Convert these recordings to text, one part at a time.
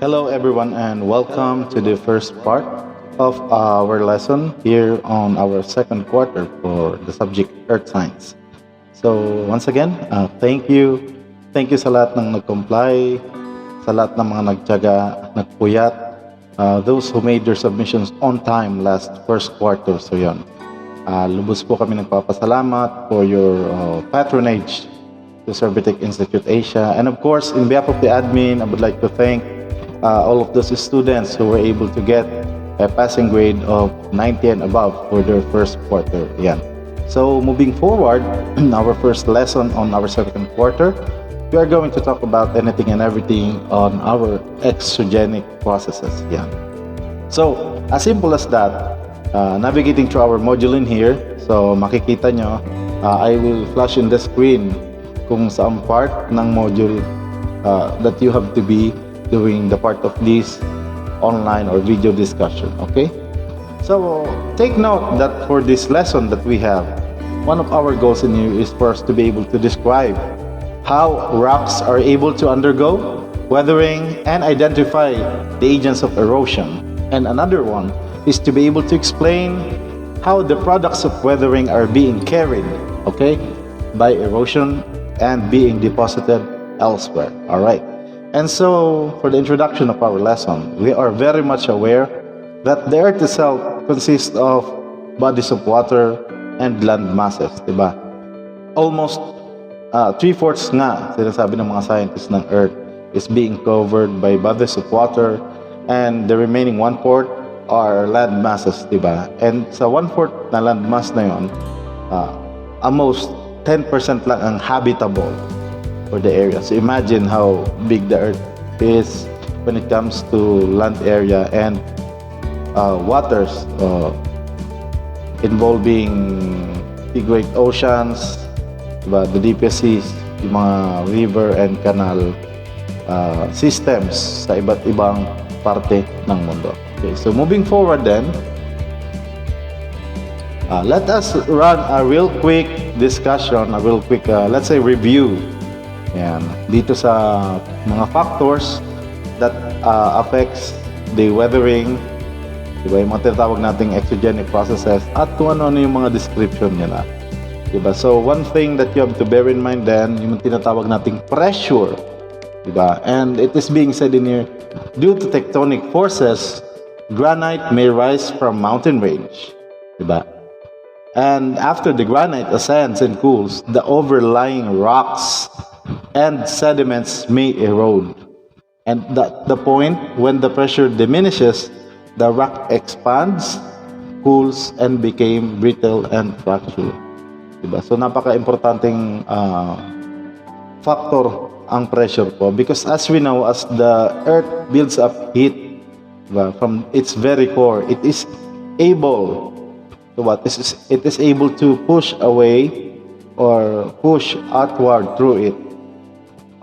Hello, everyone, and welcome to the first part of our lesson here on our second quarter for the subject Earth Science. So, once again, thank you. Thank you sa lahat ng nag-comply, sa lahat ng mga nagtiyaga, nagpuyat, those who made their submissions on time last first quarter. So, yon. Lubos po kami nagpapasalamat for your patronage to Servitech Institute Asia. And of course, in behalf of the admin, I would like to thank all of those students who were able to get a passing grade of 90 and above for their first quarter. Yan. So moving forward, our first lesson on our second quarter, we are going to talk about anything and everything on our exogenic processes. Yan. So as simple as that, navigating through our module in here, so makikita nyo, I will flash in the screen kung saan part ng module that you have to be doing the part of this online or video discussion, okay? So take note that for this lesson that we have, one of our goals in here is for us to be able to describe how rocks are able to undergo weathering and identify the agents of erosion. And another one is to be able to explain how the products of weathering are being carried, okay, by erosion and being deposited elsewhere. All right. And so, for the introduction of our lesson, we are very much aware that the Earth itself consists of bodies of water and land masses, diba? Almost 3/4 nga, sinasabi ng mga scientists ng Earth, is being covered by bodies of water, and the remaining 1/4 are land masses, diba? And sa 1/4 na land mass na yun, almost 10% lang ang habitable for the area. So imagine how big the Earth is when it comes to land area and waters involving the great oceans, diba, the deepest seas, yung mga river and canal systems sa iba't ibang parte ng mundo. Okay, so moving forward then, let us run a real quick discussion, a real quick, let's say, review. Yan. Dito sa mga factors that affects the weathering, diba, yung mga tinatawag nating exogenic processes, at kung ano-ano yung mga description nila. Diba? So, one thing that you have to bear in mind then, yung tinatawag nating pressure. Diba? And it is being said in here, due to tectonic forces, granite may rise from mountain range. Diba? And after the granite ascends and cools, the overlying rocks and sediments may erode. And at the point when the pressure diminishes, the rock expands, cools, and became brittle and fracture. Diba? So napaka-importanting factor ang pressure po, because as we know, as the Earth builds up heat, diba, from its very core, it is able to it is able to push away or push outward through it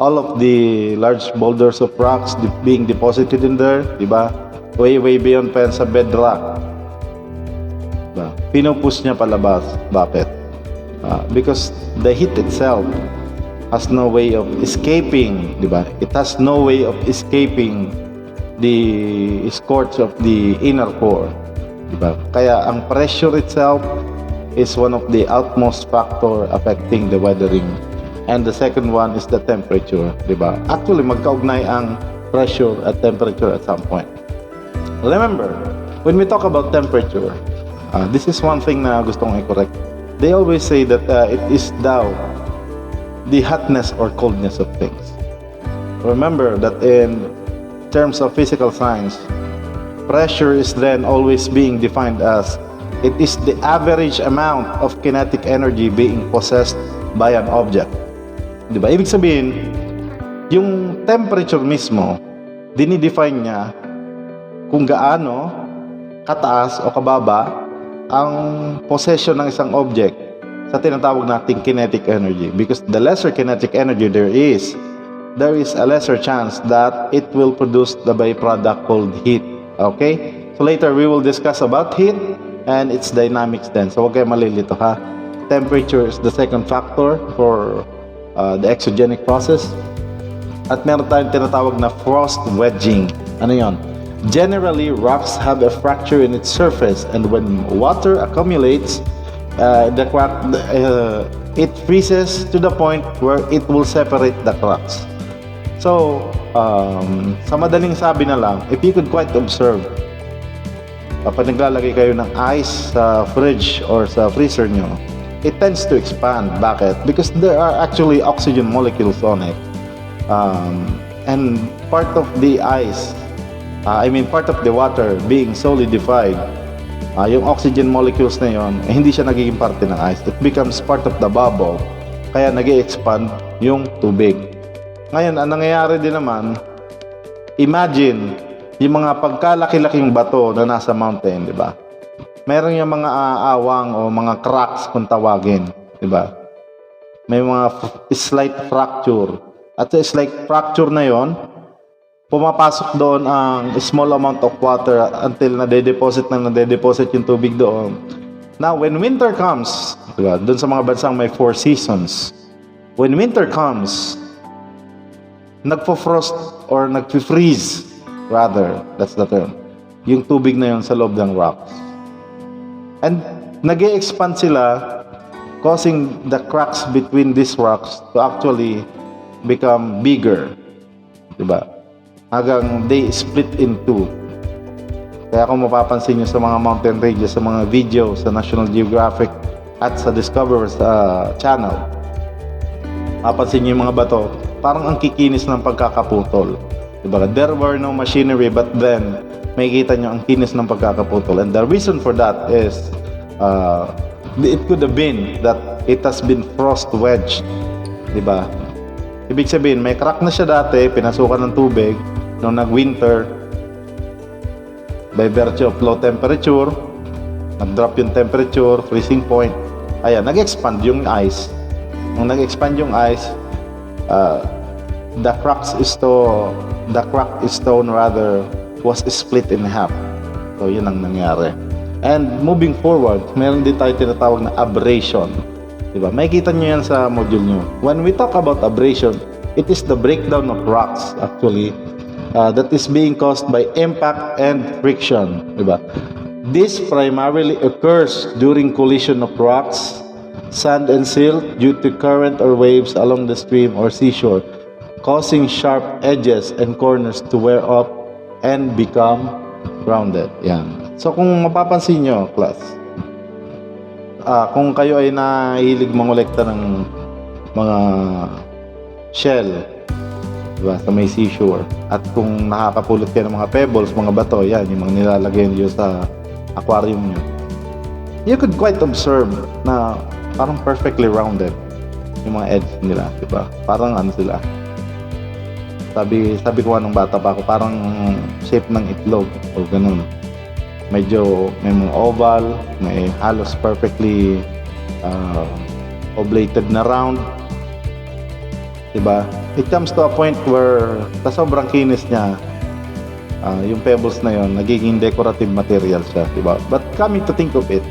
all of the large boulders of rocks being deposited in there, diba? Way beyond pa yan sa bedrock. Diba? Pinupush niya palabas. Bakit? Because the heat itself has no way of escaping, diba? It has no way of escaping the scorch of the inner core, diba? Kaya ang pressure itself is one of the outmost factor affecting the weathering. And the second one is the temperature, diba? Actually, magkaugnay ang pressure at temperature at some point. Remember, when we talk about temperature, this is one thing na gusto kong i-correct. They always say that it is the hotness or coldness of things. Remember that in terms of physical science, pressure is then always being defined as it is the average amount of kinetic energy being possessed by an object. Diba? Ibig sabihin, yung temperature mismo, dinidefine niya kung gaano kataas o kababa ang possession ng isang object sa tinatawag nating kinetic energy. Because the lesser kinetic energy there is a lesser chance that it will produce the byproduct called heat. Okay? So later we will discuss about heat and its dynamics then. So huwag kayo malilito ha. Temperature is the second factor for the exogenic process. At meron tayong tinatawag na frost wedging. Ano yon? Generally, rocks have a fracture in its surface, and when water accumulates, the crack, it freezes to the point where it will separate the cracks. So, sa madaling sabi na lang, if you could quite observe, kapag naglalagay kayo ng ice sa fridge or sa freezer nyo, it tends to expand. Bakit? Because there are actually oxygen molecules on it. And part of the ice, part of the water being solidified, yung oxygen molecules na yon, hindi siya nagiging parte ng ice. It becomes part of the bubble. Kaya nag-i-expand yung tubig. Ngayon, ang nangyayari din naman, imagine, yung mga pagkalaki-laking bato na nasa mountain, di ba? Meron yung mga awang o mga cracks kung tawagin, di ba? May mga slight fracture. At sa slight fracture na yon, pumapasok doon ang small amount of water until nade-deposit yung tubig doon. Now, when winter comes, diba, doon sa mga bansang may 4 seasons, when winter comes, nagpo-frost or nagpi-freeze, rather, that's the term, yung tubig na yon sa loob ng rocks. And nag-e-expand sila, causing the cracks between these rocks to actually become bigger. Diba? Hanggang they split in two. Kaya kung mapapansin nyo sa mga mountain ranges, sa mga video sa National Geographic at sa Discover channel, mapapansin nyo yung mga bato, parang ang kikinis ng pagkakaputol. Diba? There were no machinery, but then makikita nyo ang kinis ng pagkakaputol. And the reason for that is it could have been that it has been frost wedged. Diba? Ibig sabihin, may crack na siya dati, pinasukan ng tubig, nung nag-winter, by virtue of low temperature, nag-drop yung temperature, freezing point, ayan, nag-expand yung ice. Nung nag-expand yung ice, the crack stone rather was split in half. So, yun ang nangyari. And moving forward, meron din tayo tinatawag na abrasion. Diba? Makikita nyo yan sa module nyo. When we talk about abrasion, it is the breakdown of rocks actually that is being caused by impact and friction. Diba? This primarily occurs during collision of rocks, sand and silt due to current or waves along the stream or seashore, causing sharp edges and corners to wear off and become rounded. Yan. So kung mapapansin nyo, class, kung kayo ay nahilig mangolekta ng mga shell, diba, sa may seashore, at kung nakakapulot kayo ng mga pebbles, mga bato, yan, yung mga nilalagay nyo sa aquarium nyo, you could quite observe na parang perfectly rounded yung mga edge nila, diba? Parang ano sila, sabi ko nung bata pa ako, parang shape ng itlog o ganun. Medyo may mga oval, may halos perfectly oblated na round, diba? It comes to a point where sa sobrang kinis niya, yung pebbles na yon nagiging decorative material siya, diba? But coming to think of it,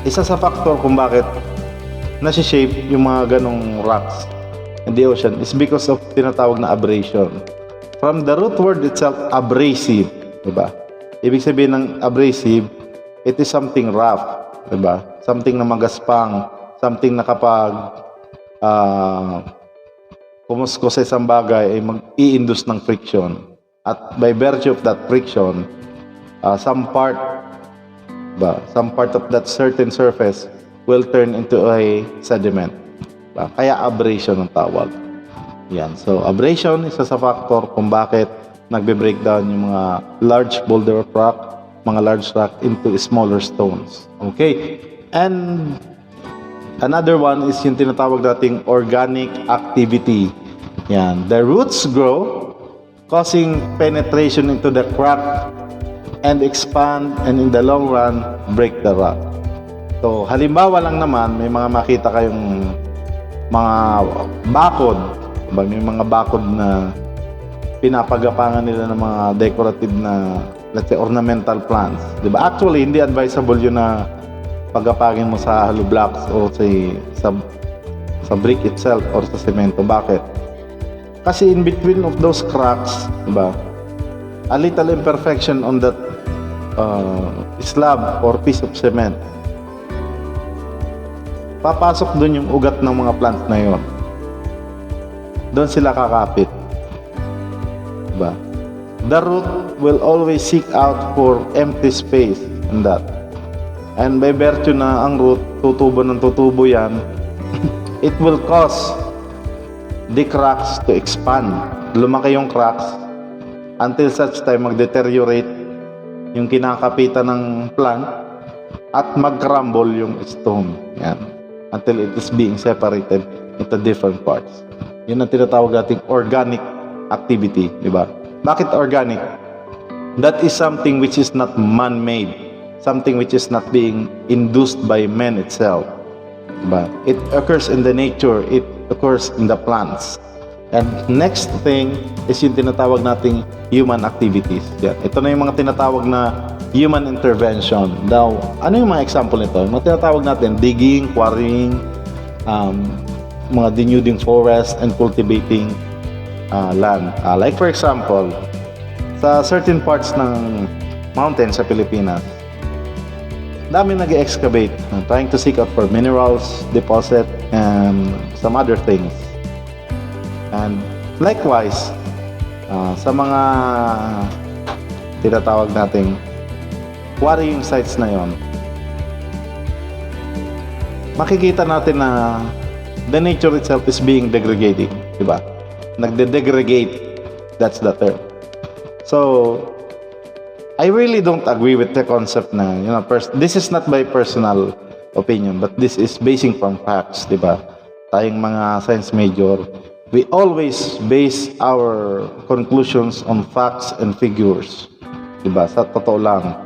isa sa factor kung bakit nasi-shape yung mga ganong rocks in the ocean is because of tinatawag na abrasion. From the root word itself, abrasive, diba? Ibig sabihin ng abrasive, it is something rough, diba? Something na magaspang, something na kapag kumuskos sa isang bagay ay mag-i-induce ng friction. At by virtue of that friction, some part of that certain surface will turn into a sediment. Kaya abrasion ang tawag. Yan. So abrasion isa sa factor kung bakit nagbe-breakdown yung mga large boulder of rock, mga large rock into smaller stones. Okay? And another one is yung tinatawag nating organic activity. Yan. The roots grow, causing penetration into the crack and expand, and in the long run, break the rock. So, halimbawa lang naman, may mga makita kayong mga bakod. May mga bakod na pinapagapangan nila ng mga decorative na, let's say, ornamental plants. Diba? Actually, hindi advisable yun na pagapagin mo sa hollow blocks o sa brick itself or sa semento. Bakit? Kasi in between of those cracks, diba, a little imperfection on that slab or piece of cement, papasok dun yung ugat ng mga plant na yon. Doon sila kakapit. Diba? The root will always seek out for empty space in that. And by virtue na ang root, tutubo ng tutubo yan, it will cause the cracks to expand. Lumaki yung cracks until such time mag-deteriorate yung kinakapitan ng plant at mag-crumble yung stone. Yan. Until it is being separated into different parts. Yun ang tinatawag nating organic activity, di ba? Bakit organic? That is something which is not man-made, something which is not being induced by man itself. Diba? It occurs in the nature, it occurs in the plants. And next thing is yung tinatawag nating human activities. Yan. Ito na yung mga tinatawag na human intervention. Now, ano yung mga example nito? Yung mga tinatawag natin, digging, quarrying, mga denuding forest and cultivating land. Like for example, sa certain parts ng mountain sa Pilipinas, dami nag-excavate, trying to seek out for minerals, deposit, and some other things. And likewise, sa mga tinatawag nating quarrying sites na yon, makikita natin na the nature itself is being degrading, diba? Nagde-degrade, that's the term. So, I really don't agree with the concept na, this is not my personal opinion, but this is basing from facts, diba? Tayong mga science major, we always base our conclusions on facts and figures, diba? Sa totoo lang,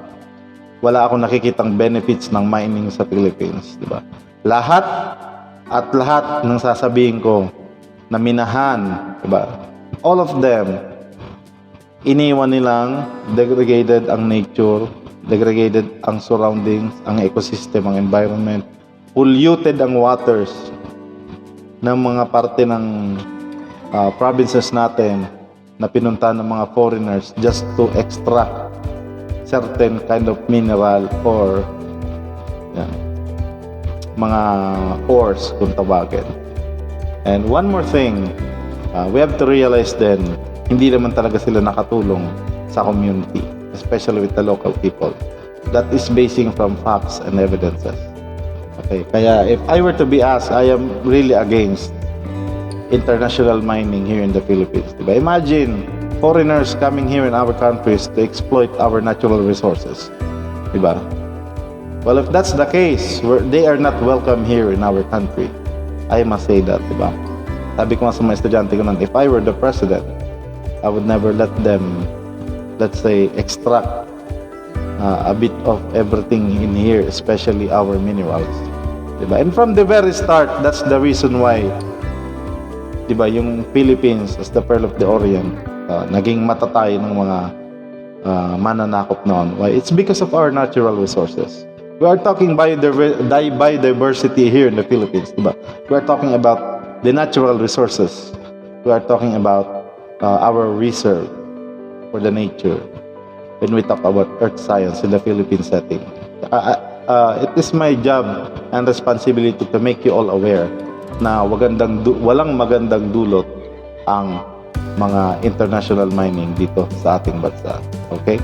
wala akong nakikitang benefits ng mining sa Philippines, diba? Lahat ng sasabihin ko na minahan, diba? All of them, iniwan nilang degraded ang nature, degraded ang surroundings, ang ecosystem, ang environment, polluted ang waters ng mga parte ng provinces natin na pinunta ng mga foreigners just to extract certain kind of mineral or mga ores kung tawagin. And one more thing, we have to realize then, hindi naman talaga sila nakatulong sa community, especially with the local people. That is basing from facts and evidences. Okay, kaya if I were to be asked, I am really against international mining here in the Philippines. Diba? Imagine foreigners coming here in our countries to exploit our natural resources. Diba? Well, if that's the case, they are not welcome here in our country. I must say that, diba? Sabi ko nga sa mga estudyante ko nun, if I were the president, I would never let them, let's say, extract a bit of everything in here, especially our minerals. Diba? And from the very start, that's the reason why, diba, yung Philippines as the Pearl of the Orient, naging matatay ng mga mananakop noon. Why? It's because of our natural resources. We are talking biodiversity here in the Philippines, diba? We are talking about the natural resources. We are talking about our reserve for the nature when we talk about earth science in the Philippine setting. It is my job and responsibility to make you all aware na walang magandang dulot ang mga international mining dito sa ating bansa. Okay?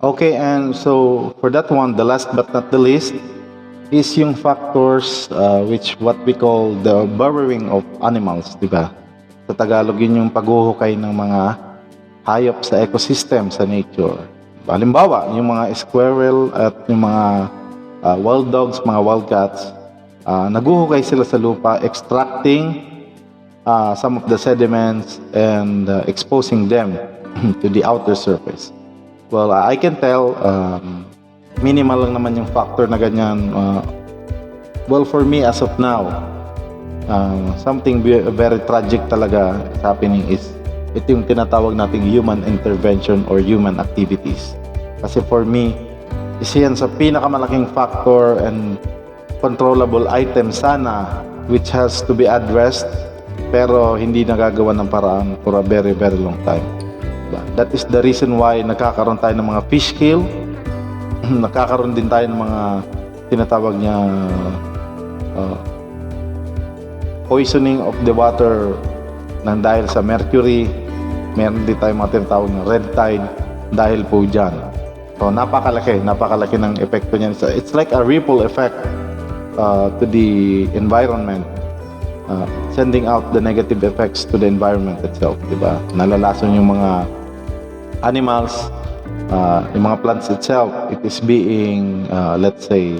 Okay, and so for that one, the last but not the least is yung factors which what we call the burrowing of animals, di ba? Sa Tagalog, yun yung paghuhukay ng mga hayop sa ecosystem, sa nature. Halimbawa, yung mga squirrel at yung mga wild dogs, mga wild cats, naguhukay sila sa lupa, extracting some of the sediments and exposing them to the outer surface. Well, I can tell, minimal lang naman yung factor na ganyan. Well, for me, as of now, something very tragic talaga is happening is ito yung tinatawag nating human intervention or human activities. Kasi for me, isa yan sa pinakamalaking factor and controllable item sana which has to be addressed pero hindi nagagawa ng paraan for a very very long time. Diba? That is the reason why nagkakaroon tayo ng mga fish kill, nagkakaroon din tayo ng mga tinatawag niya uh, poisoning of the water ng dahil sa mercury. Meron din tayo mga tinatawag na red tide dahil po dyan. So napakalaki ng epekto niyan. So, it's like a ripple effect to the environment, sending out the negative effects to the environment itself, diba? Nalalason yung mga animals, yung mga plants itself. It is being, let's say,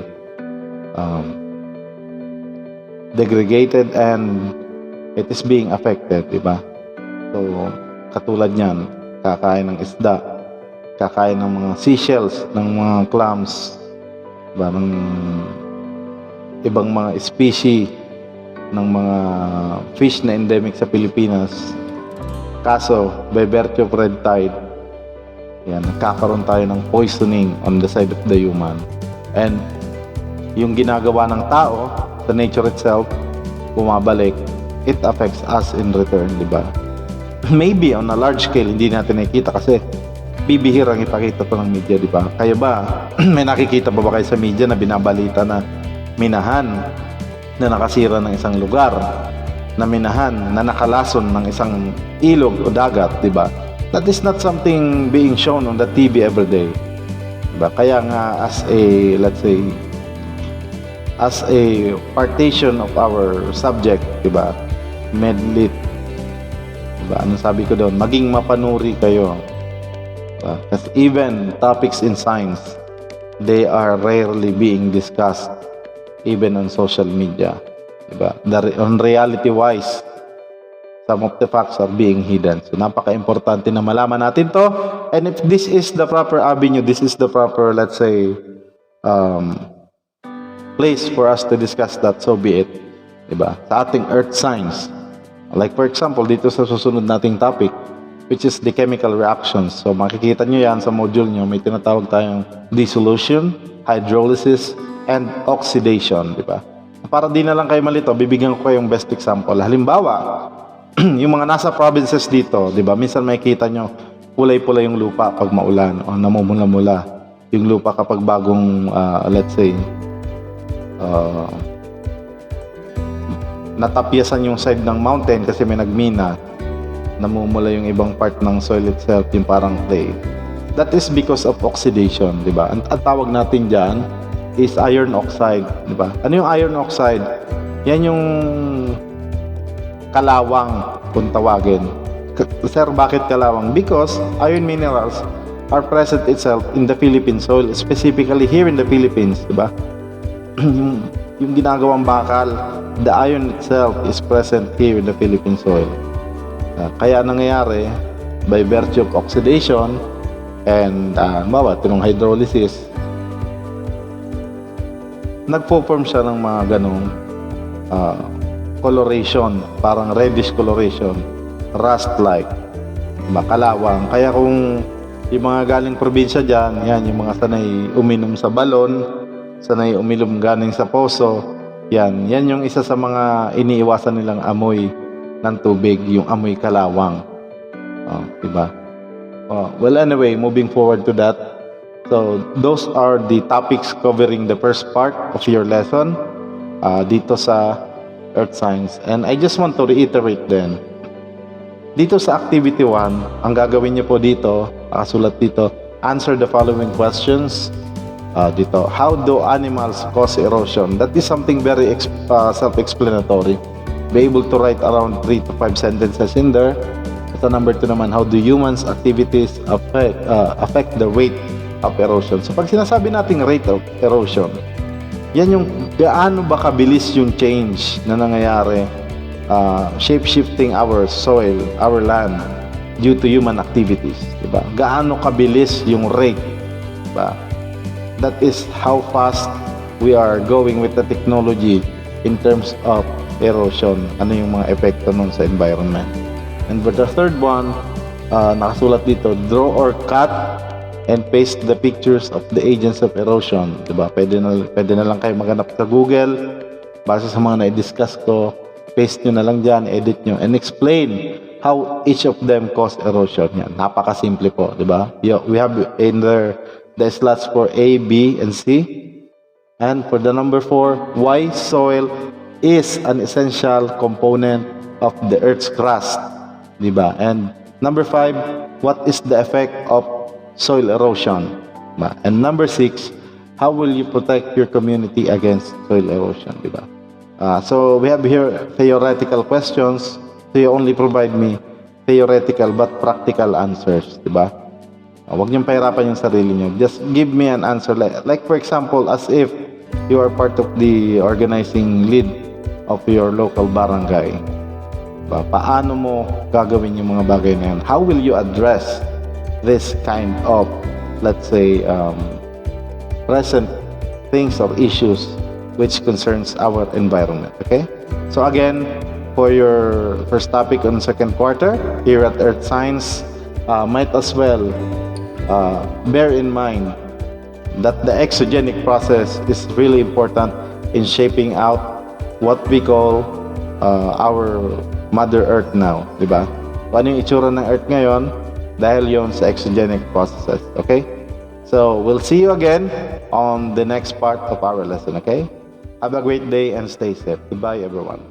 degraded and it is being affected, diba? So, katulad niyan, kakain ng isda, kakain ng mga seashells, ng mga clams, diba? Ng ibang mga species ng mga fish na endemic sa Pilipinas. Kaso, by virtue of red tide, yan, nagkakaroon tayo ng poisoning on the side of the human. And yung ginagawa ng tao sa nature itself, bumabalik, it affects us in return, di ba? Maybe on a large scale, hindi natin nakikita kasi bibihirang ipakita to ng media, di ba? Kaya ba, may nakikita ba kayo sa media na binabalita na minahan na nakasira ng isang lugar, na minahan na nakalason ng isang ilog o dagat, di ba? That is not something being shown on the TV every day. Diba? Kaya nga as a, let's say, as a partition of our subject, diba? Medlit. Diba? Anong sabi ko doon? Maging mapanuri kayo. Diba? Because even topics in science, they are rarely being discussed even on social media. Diba? On reality-wise, some of the facts are being hidden. So, napaka-importante na malaman natin to. And if this is the proper avenue, this is the proper, let's say, place for us to discuss that, so be it. Diba? Sa ating earth science. Like for example, dito sa susunod nating topic, which is the chemical reactions. So, makikita nyo yan sa module nyo. May tinatawag tayong dissolution, hydrolysis, and oxidation. Diba? Para di na lang kayo malito, bibigyan ko kayong best example. Halimbawa, yung mga nasa provinces dito, di ba? Minsan makikita nyo, pulay-pulay yung lupa pag maulan o namumula-mula yung lupa kapag bagong, let's say, natapyasan yung side ng mountain kasi may nagmina, namumula yung ibang part ng soil itself, yung parang clay. That is because of oxidation, di ba? Ang tawag natin dyan is iron oxide, di ba? Ano yung iron oxide? Yan yung kalawang kung tawagin. Sir, bakit kalawang? Because iron minerals are present itself in the Philippine soil, specifically here in the Philippines, di ba? yung ginagawang bakal, the iron itself is present here in the Philippine soil. Kaya nangyayari, by virtue of oxidation and tinong hydrolysis, nagpo-form siya ng mga ganong coloration, parang reddish coloration, rust-like, makalawang. Kaya kung yung mga galing probinsya dyan, yan, yung mga sanay uminom sa balon, sanay uminom galing sa poso, yan yung isa sa mga iniiwasan nilang amoy ng tubig, yung amoy kalawang. Diba? Well, anyway, moving forward to that. So, those are the topics covering the first part of your lesson dito sa Earth Science. And I just want to reiterate then, dito sa Activity 1, ang gagawin niyo po dito, nakasulat dito, answer the following questions. Dito, how do animals cause erosion? That is something very self-explanatory. Be able to write around 3 to 5 sentences in there. Sa number 2 naman, how do humans' activities affect the rate of erosion? So pag sinasabi nating rate of erosion, yan yung gaano ba kabilis yung change na nangyayari, shape-shifting our soil, our land, due to human activities. Diba? Gaano kabilis yung rate. Diba? That is how fast we are going with the technology in terms of erosion. Ano yung mga epekto nun sa environment. And for the third one, nakasulat dito, draw or cut and paste the pictures of the agents of erosion. Diba? Pwede na lang kayo maghanap sa Google base sa mga na-discuss ko. paste nyo na lang dyan, edit nyo, and explain how each of them cause erosion. Yan, napakasimple po, di ba? We have in there the slots for A, B, and C. And for the number 4, why soil is an essential component of the Earth's crust, di ba? And number 5, what is the effect of soil erosion? Diba? And number 6, how will you protect your community against soil erosion, di ba? So we have here theoretical questions. So you only provide me theoretical but practical answers, di ba? Huwag niyong pahirapan yung sarili niyo. Just give me an answer. Like for example, as if you are part of the organizing lead of your local barangay. Diba? Paano mo gagawin yung mga bagay na yan? How will you address this kind of, let's say, present things or issues which concerns our environment, okay? So again, for your first topic on second quarter, here at Earth Science, might as well bear in mind that the exogenic process is really important in shaping out what we call our Mother Earth now, di ba? Kung ano yung itsura ng Earth ngayon, dahil yon sa exogenic processes, okay? So, we'll see you again on the next part of our lesson, okay? Have a great day and stay safe. Goodbye, everyone.